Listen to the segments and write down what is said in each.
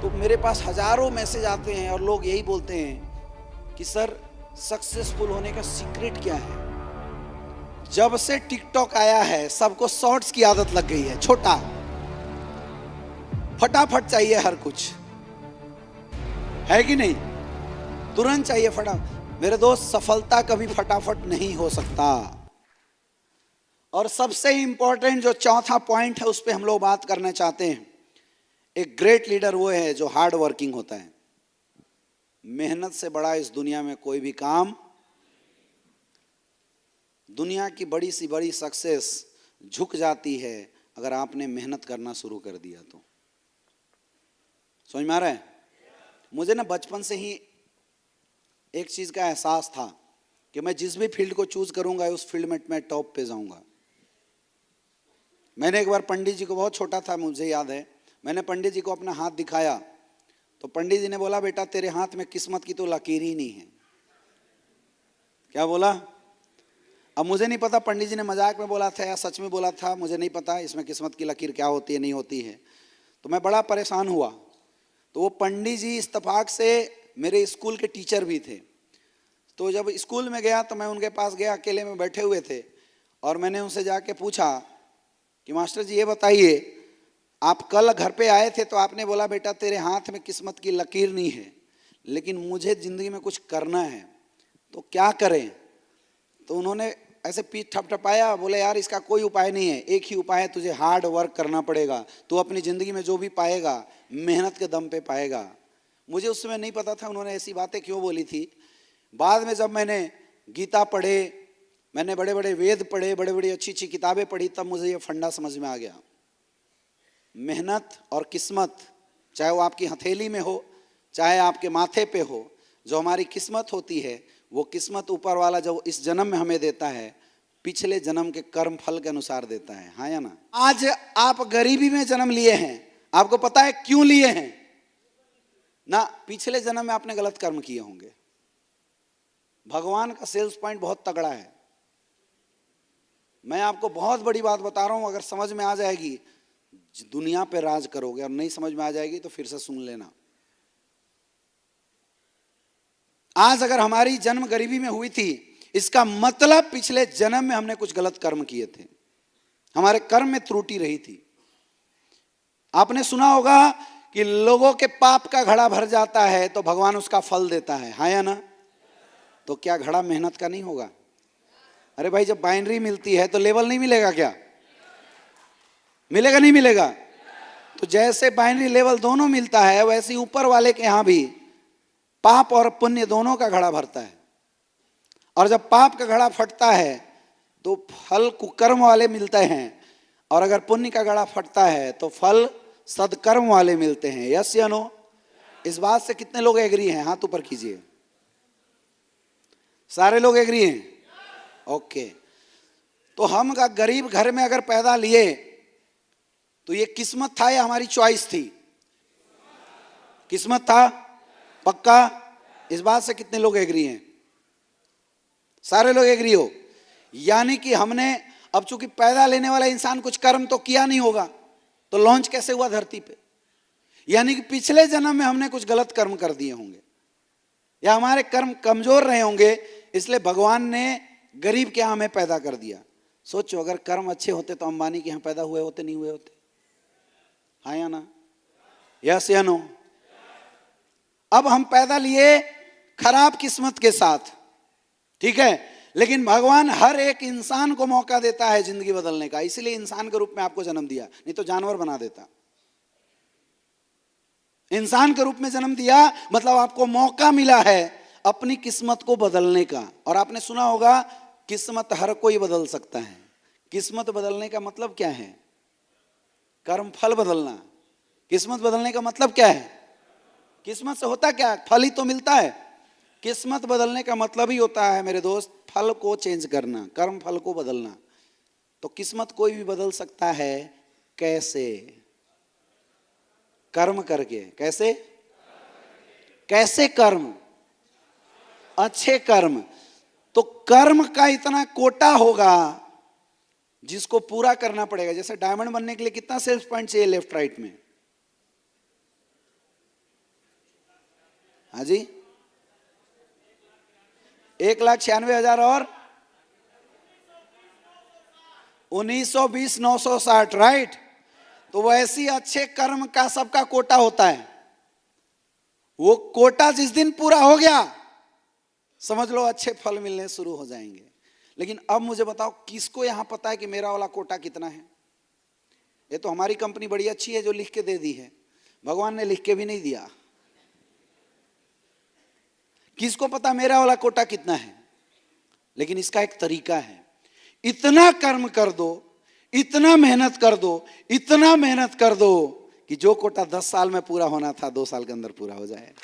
तो मेरे पास हजारों मैसेज आते हैं और लोग यही बोलते हैं कि सर सक्सेसफुल होने का सीक्रेट क्या है। जब से टिकटॉक आया है सबको शॉर्ट्स की आदत लग गई है। छोटा फटाफट चाहिए, हर कुछ है कि नहीं, तुरंत चाहिए फटाफट। मेरे दोस्त, सफलता कभी फटाफट नहीं हो सकता। और सबसे इंपॉर्टेंट जो चौथा पॉइंट है उस पर हम लोग बात करना चाहते हैं। एक ग्रेट लीडर वो है जो हार्ड वर्किंग होता है। मेहनत से बड़ा इस दुनिया में कोई भी काम। दुनिया की बड़ी सी बड़ी सक्सेस झुक जाती है अगर आपने मेहनत करना शुरू कर दिया तो। समझ में आ रहा है? मुझे ना बचपन से ही एक चीज का एहसास था कि मैं जिस भी फील्ड को चूज करूंगा उस फील्ड में मैं टॉप पे जाऊंगा। मैंने एक बार पंडित जी को, बहुत छोटा था मुझे याद है, मैंने पंडित जी को अपना हाथ दिखाया तो पंडित जी ने बोला, बेटा तेरे हाथ में किस्मत की तो लकीर ही नहीं है। क्या बोला? अब मुझे नहीं पता पंडित जी ने मजाक में बोला था या सच में बोला था, मुझे नहीं पता इसमें किस्मत की लकीर क्या होती है नहीं होती है। तो मैं बड़ा परेशान हुआ। तो वो पंडित जी इत्तेफाक से मेरे स्कूल के टीचर भी थे। तो जब स्कूल में गया तो मैं उनके पास गया, अकेले में बैठे हुए थे, और मैंने उनसे जाके पूछा कि मास्टर जी ये बताइए, आप कल घर पे आए थे तो आपने बोला बेटा तेरे हाथ में किस्मत की लकीर नहीं है, लेकिन मुझे जिंदगी में कुछ करना है तो क्या करें? तो उन्होंने ऐसे पीठ थपथपाया, बोले यार इसका कोई उपाय नहीं है, एक ही उपाय है, तुझे हार्ड वर्क करना पड़ेगा। तू अपनी जिंदगी में जो भी पाएगा मेहनत के दम पे पाएगा। मुझे उस समय नहीं पता था उन्होंने ऐसी बातें क्यों बोली थी। बाद में जब मैंने गीता पढ़े, मैंने बड़े बड़े वेद पढ़े, बड़े बड़ी अच्छी अच्छी किताबें पढ़ी, तब मुझे ये फंडा समझ में आ गया। मेहनत और किस्मत, चाहे वो आपकी हथेली में हो चाहे आपके माथे पे हो, जो हमारी किस्मत होती है वो किस्मत ऊपर वाला जो इस जन्म में हमें देता है पिछले जन्म के कर्म फल के अनुसार देता है। हाँ या ना? आज आप गरीबी में जन्म लिए हैं, आपको पता है क्यों लिए हैं ना? पिछले जन्म में आपने गलत कर्म किए होंगे। भगवान का सेल्स पॉइंट बहुत तगड़ा है। मैं आपको बहुत बड़ी बात बता रहा हूं, अगर समझ में आ जाएगी दुनिया पे राज करोगे, और नहीं समझ में आ जाएगी तो फिर से सुन लेना। आज अगर हमारी जन्म गरीबी में हुई थी, इसका मतलब पिछले जन्म में हमने कुछ गलत कर्म किए थे, हमारे कर्म में त्रुटि रही थी। आपने सुना होगा कि लोगों के पाप का घड़ा भर जाता है तो भगवान उसका फल देता है। हाँ या ना? तो क्या घड़ा मेहनत का नहीं होगा? अरे भाई, जब बाइनरी मिलती है तो लेवल नहीं मिलेगा क्या? मिलेगा नहीं मिलेगा? तो जैसे बाइनरी लेवल दोनों मिलता है, वैसे ही ऊपर वाले के यहां भी पाप और पुण्य दोनों का घड़ा भरता है। और जब पाप का घड़ा फटता है तो फल कुकर्म वाले मिलते हैं, और अगर पुण्य का घड़ा फटता है तो फल सदकर्म वाले मिलते हैं। यस या नो? इस बात से कितने लोग एग्री हैं? हाथ ऊपर कीजिए। सारे लोग एग्री हैं? ओके। तो हम गरीब घर में अगर पैदा लिए तो ये किस्मत था या हमारी चॉइस थी? किस्मत था। पक्का? इस बात से कितने लोग एग्री हैं? सारे लोग एग्री हो? यानी कि हमने, अब चूंकि पैदा लेने वाला इंसान कुछ कर्म तो किया नहीं होगा, तो लॉन्च कैसे हुआ धरती पे? यानी कि पिछले जन्म में हमने कुछ गलत कर्म कर दिए होंगे, या हमारे कर्म कमजोर रहे होंगे, इसलिए भगवान ने गरीब के यहां हमें पैदा कर दिया। सोचो, अगर कर्म अच्छे होते तो अंबानी के यहां पैदा हुए होते, नहीं हुए होते? हाँ या ना? यस या नो? अब हम पैदा लिए खराब किस्मत के साथ, ठीक है, लेकिन भगवान हर एक इंसान को मौका देता है जिंदगी बदलने का, इसलिए इंसान के रूप में आपको जन्म दिया, नहीं तो जानवर बना देता। इंसान के रूप में जन्म दिया मतलब आपको मौका मिला है अपनी किस्मत को बदलने का। और आपने सुना होगा किस्मत हर कोई बदल सकता है। किस्मत बदलने का मतलब क्या है? कर्म फल बदलना। किस्मत बदलने का मतलब क्या है? किस्मत से होता क्या है? फल ही तो मिलता है। किस्मत बदलने का मतलब ही होता है मेरे दोस्त, फल को चेंज करना, कर्म फल को बदलना। तो किस्मत कोई भी बदल सकता है। कैसे? कर्म करके। कैसे? कैसे कर्म? अच्छे कर्म। तो कर्म का इतना कोटा होगा जिसको पूरा करना पड़ेगा। जैसे डायमंड बनने के लिए कितना सेल्स पॉइंट चाहिए लेफ्ट राइट में? हाँ जी, 1,96,000 और 1920,960, राइट। तो वैसे ही अच्छे कर्म का सबका कोटा होता है। वो कोटा जिस दिन पूरा हो गया, समझ लो अच्छे फल मिलने शुरू हो जाएंगे। लेकिन अब मुझे बताओ, किसको यहां पता है कि मेरा वाला कोटा कितना है? ये तो हमारी कंपनी बड़ी अच्छी है जो लिख के दे दी है, भगवान ने लिख के भी नहीं दिया। किसको पता मेरा वाला कोटा कितना है? लेकिन इसका एक तरीका है, इतना कर्म कर दो, इतना मेहनत कर दो, इतना मेहनत कर दो कि जो कोटा 10 साल में पूरा होना था 2 साल के अंदर पूरा हो जाए।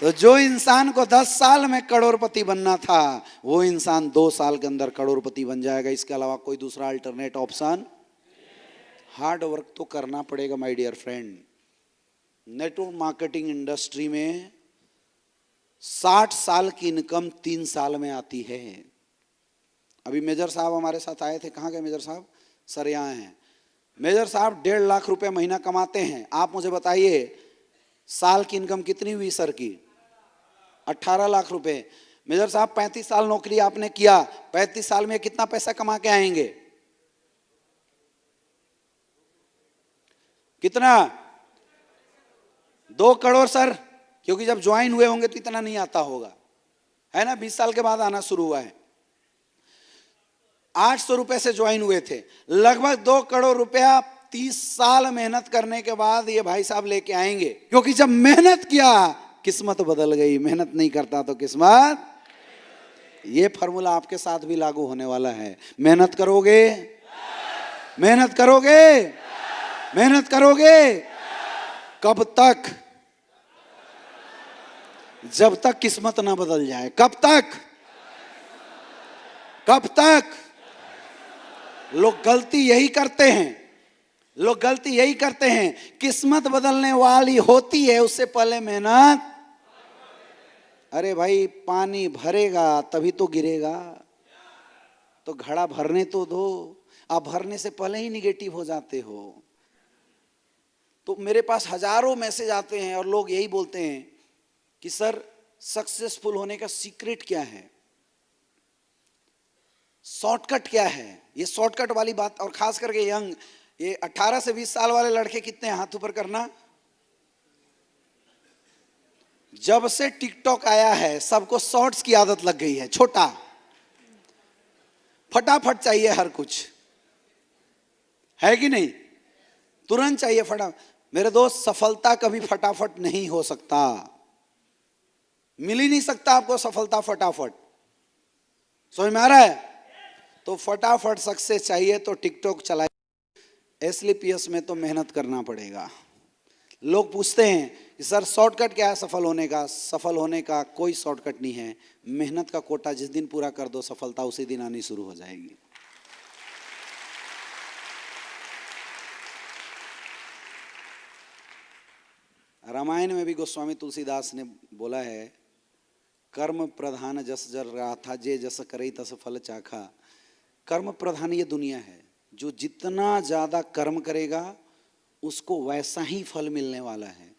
तो जो इंसान को 10 साल में करोड़पति बनना था, वो इंसान 2 साल के अंदर करोड़पति बन जाएगा। इसके अलावा कोई दूसरा अल्टरनेट ऑप्शन। हार्ड वर्क तो करना पड़ेगा my dear friend. Network marketing industry में 60 साल की इनकम 3 साल में आती है। अभी मेजर साहब हमारे साथ आए थे। कहाँ गए मेजर साहब? सर यहाँ हैं। मेजर साहब 1.5 लाख रुपए महीना कमाते हैं। आप मुझे बताइए साल की इनकम कितनी हुई सर की? 18 लाख रुपए। मेजर साहब 35 साल नौकरी आपने किया, 35 साल में कितना पैसा कमा के आएंगे? कितना? 2 करोड़ सर, क्योंकि जब ज्वाइन हुए होंगे तो इतना नहीं आता होगा, है ना? 20 साल के बाद आना शुरू हुआ है। 800 रुपए से ज्वाइन हुए थे, लगभग 2 करोड़ रुपया 30 साल मेहनत करने के बाद ये भाई साहब लेके आएंगे। क्योंकि जब मेहनत किया किस्मत बदल गई, मेहनत नहीं करता तो किस्मत। ये फॉर्मूला आपके साथ भी लागू होने वाला है। मेहनत करोगे, मेहनत करोगे, मेहनत करोगे। कब तक? जब तक किस्मत ना बदल जाए। कब तक? कब तक? लोग गलती यही करते हैं, लोग गलती यही करते हैं, किस्मत बदलने वाली होती है उससे पहले मेहनत। अरे भाई पानी भरेगा तभी तो गिरेगा, तो घड़ा भरने तो दो। आप भरने से पहले ही निगेटिव हो जाते हो। तो मेरे पास हजारों मैसेज आते हैं और लोग यही बोलते हैं कि सर सक्सेसफुल होने का सीक्रेट क्या है, शॉर्टकट क्या है? ये शॉर्टकट वाली बात, और खास करके यंग, ये 18 से 20 साल वाले लड़के कितने हैं? हाथ ऊपर करना। जब से टिकटॉक आया है सबको शॉर्ट्स की आदत लग गई है। छोटा फटाफट चाहिए हर कुछ, है कि नहीं? तुरंत चाहिए फटाफट। मेरे दोस्त सफलता कभी फटाफट नहीं हो सकता, मिल ही नहीं सकता आपको सफलता फटाफट। समझ में आ रहा है? तो फटाफट सक्सेस चाहिए तो टिकटॉक चलाइए, एसलीपीएस में तो मेहनत करना पड़ेगा। लोग पूछते हैं कि सर शॉर्टकट क्या है सफल होने का? सफल होने का कोई शॉर्टकट नहीं है। मेहनत का कोटा जिस दिन पूरा कर दो, सफलता उसी दिन आनी शुरू हो जाएगी। रामायण में भी गोस्वामी तुलसीदास ने बोला है, कर्म प्रधान जस जर रहा था, जे जस करे तस फल चाखा। कर्म प्रधान ये दुनिया है, जो जितना ज्यादा कर्म करेगा उसको वैसा ही फल मिलने वाला है।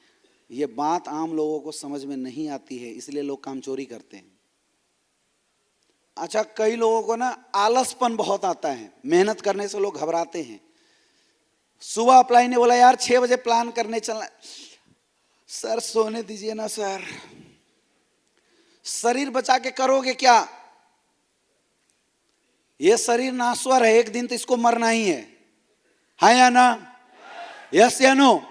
ये बात आम लोगों को समझ में नहीं आती है, इसलिए लोग काम चोरी करते हैं। अच्छा, कई लोगों को ना आलसपन बहुत आता है, मेहनत करने से लोग घबराते हैं। सुबह अप्लाई ने बोला यार 6 बजे प्लान करने चलना। सर सोने दीजिए ना सर, शरीर बचा के करोगे क्या? ये शरीर नाश्वर है, एक दिन तो इसको मरना ही है या ना? यस या नो?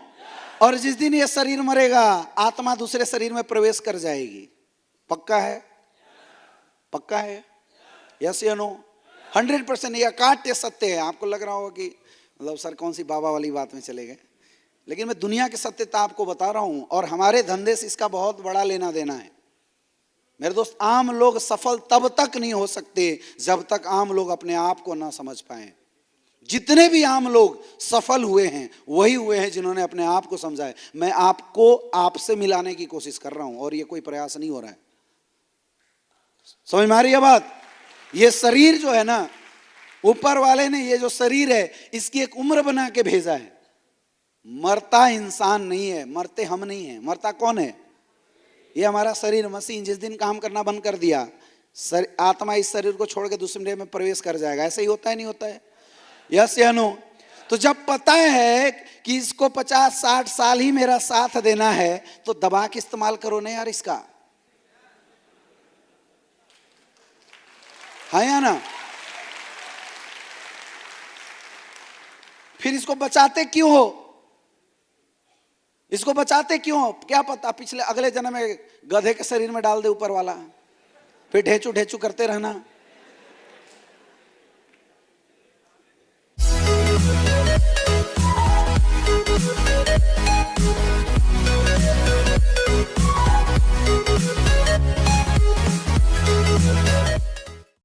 और जिस दिन ये शरीर मरेगा आत्मा दूसरे शरीर में प्रवेश कर जाएगी। पक्का है? पक्का है? यस या नो? 100%। ये अकाट्य सत्य है। आपको लग रहा होगा कि मतलब सर कौन सी बाबा वाली बात में चले गए, लेकिन मैं दुनिया की सत्यता आपको बता रहा हूं और हमारे धंधे से इसका बहुत बड़ा लेना देना है। मेरे दोस्त, आम लोग सफल तब तक नहीं हो सकते जब तक आम लोग अपने आप को ना समझ पाए। जितने भी आम लोग सफल हुए हैं वही हुए हैं जिन्होंने अपने आप को समझा है। मैं आपको आपसे मिलाने की कोशिश कर रहा हूं और ये कोई प्रयास नहीं हो रहा है। समझ में आ रही है बात? ये शरीर जो है ना, ऊपर वाले ने ये जो शरीर है इसकी एक उम्र बना के भेजा है। मरता इंसान नहीं है, मरते हम नहीं है। मरता कौन है? ये हमारा शरीर, मशीन। जिस दिन काम करना बंद कर दिया, आत्मा इस शरीर को छोड़ के दूसरे में प्रवेश कर जाएगा। ऐसे ही होता है, नहीं होता है? यस या नो? तो जब पता है कि इसको 50-60 साल ही मेरा साथ देना है, तो दबा के इस्तेमाल करो ना यार इसका, है या ना? फिर इसको बचाते क्यों हो? इसको बचाते क्यों हो? क्या पता पिछले अगले जन्म में गधे के शरीर में डाल दे ऊपर वाला, फिर ढेचू ढेचू करते रहना।